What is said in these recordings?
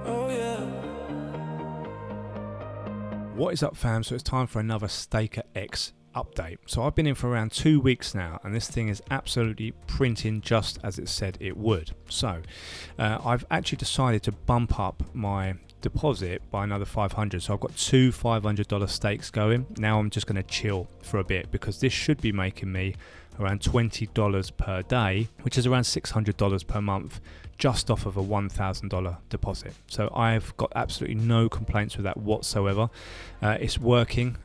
Oh yeah. What is up, fam? So it's time for another StakerX update. So I've been in for around 2 weeks now, and this thing is absolutely printing just as it said it would. So I've actually decided to bump up my deposit by another 500. So I've got two $500 stakes going. Now I'm just going to chill for a bit because this should be making me around $20 per day, which is around $600 per month, just off of a $1,000 deposit. So I've got absolutely no complaints with that whatsoever. It's working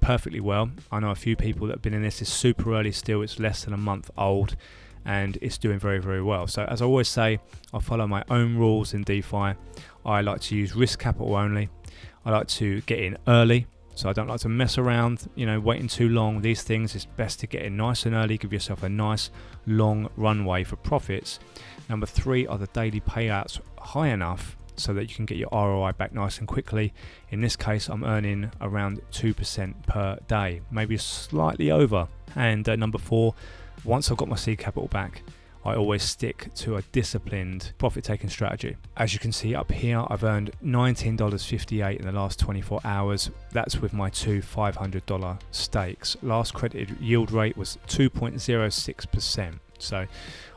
perfectly well. I know a few people that have been in this. It's super early still. It's less than a month old, and it's doing very, very well. So as I always say, I follow my own rules in DeFi. I like to use risk capital only. I like to get in early. So I don't like to mess around, waiting too long. These things, it's best to get in nice and early, give yourself a nice long runway for profits. Number 3, are the daily payouts high enough so that you can get your ROI back nice and quickly? In this case, I'm earning around 2% per day, maybe slightly over. And number 4, once I've got my seed capital back, I always stick to a disciplined profit-taking strategy. As you can see up here, I've earned $19.58 in the last 24 hours. That's with my two $500 stakes. Last credited yield rate was 2.06%. So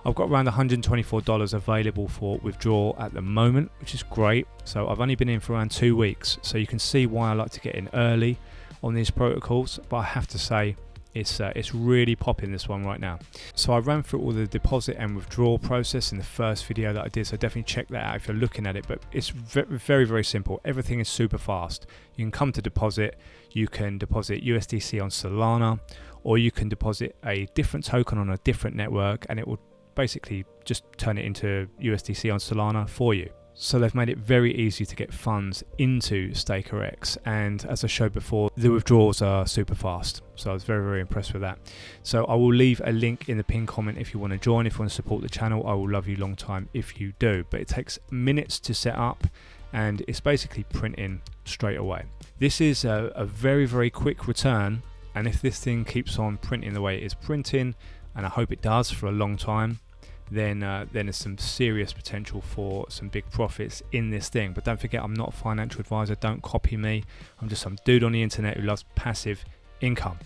I've got around $124 available for withdrawal at the moment, which is great. So I've only been in for around 2 weeks. So you can see why I like to get in early on these protocols. But I have to say, it's really popping, this one right now. So I ran through all the deposit and withdrawal process in the first video that I did, so definitely check that out if you're looking at it. But it's very, very simple. Everything is super fast. You can come to deposit, you can deposit USDC on Solana, or you can deposit a different token on a different network, and it will basically just turn it into USDC on Solana for you. So they've made it very easy to get funds into StakerX, and as I showed before, the withdrawals are super fast. So I was very, very impressed with that. So I will leave a link in the pinned comment if you want to join, if you want to support the channel. I will love you long time if you do. But it takes minutes to set up, and it's basically printing straight away. This is a very, very quick return, and if this thing keeps on printing the way it is printing, and I hope it does for a long time, then there's some serious potential for some big profits in this thing. But don't forget, I'm not a financial advisor. Don't copy me. I'm just some dude on the internet who loves passive income.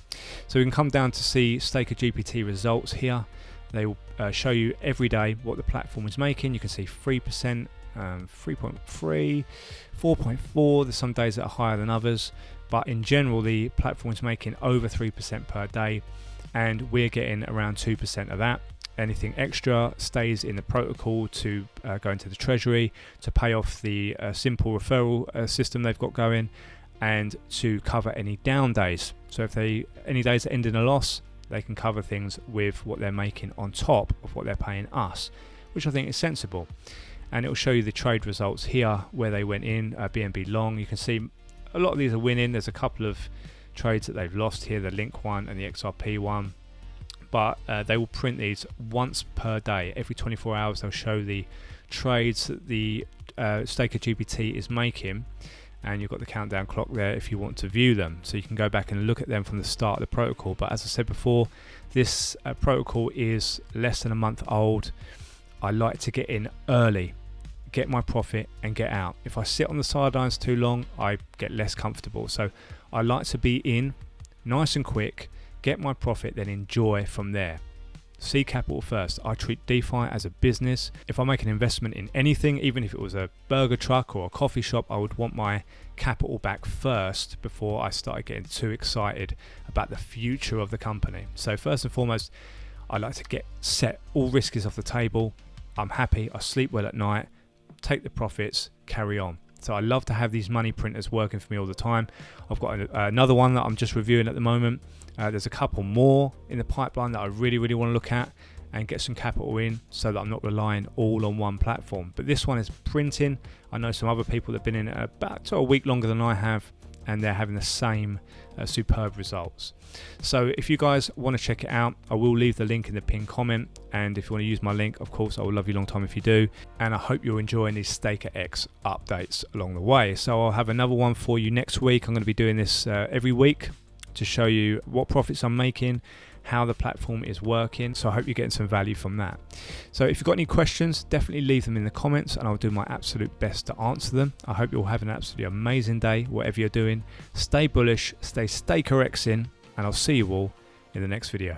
So we can come down to see Staker GPT results here. They will show you every day what the platform is making. You can see 3%, 3.3, 4.4. There's some days that are higher than others, but in general the platform is making over 3% per day, and we're getting around 2% of that. Anything extra stays in the protocol to go into the treasury, to pay off the simple referral system they've got going, and to cover any down days. So if any days that end in a loss, they can cover things with what they're making on top of what they're paying us, which I think is sensible. And it will show you the trade results here where they went in. BNB long, you can see a lot of these are winning. There's a couple of trades that they've lost here, the Link one and the XRP one. But they will print these once per day. Every 24 hours they'll show the trades that the Staker GPT is making, and you've got the countdown clock there if you want to view them. So you can go back and look at them from the start of the protocol. But as I said before, this protocol is less than a month old. I like to get in early, get my profit and get out. If I sit on the sidelines too long, I get less comfortable. So I like to be in nice and quick, get my profit, then enjoy from there. Seed capital first. I treat DeFi as a business. If I make an investment in anything, even if it was a burger truck or a coffee shop, I would want my capital back first before I started getting too excited about the future of the company. So first and foremost, I like to set all risk is off the table. I'm happy, I sleep well at night, take the profits, carry on. So I love to have these money printers working for me all the time. I've got another one that I'm just reviewing at the moment. There's a couple more in the pipeline that I really, really want to look at and get some capital in so that I'm not relying all on one platform. But this one is printing. I know some other people that have been in it about a week longer than I have, and they're having the same superb results. So if you guys want to check it out, I will leave the link in the pinned comment, and if you want to use my link, of course, I will love you long time if you do. And I hope you're enjoying these StakerX updates along the way. So I'll have another one for you next week. I'm going to be doing this every week to show you what profits I'm making, how the platform is working. So I hope you're getting some value from that. So if you've got any questions, definitely leave them in the comments and I'll do my absolute best to answer them. I hope you'll have an absolutely amazing day, whatever you're doing. Stay bullish, stay StakerX in, and I'll see you all in the next video.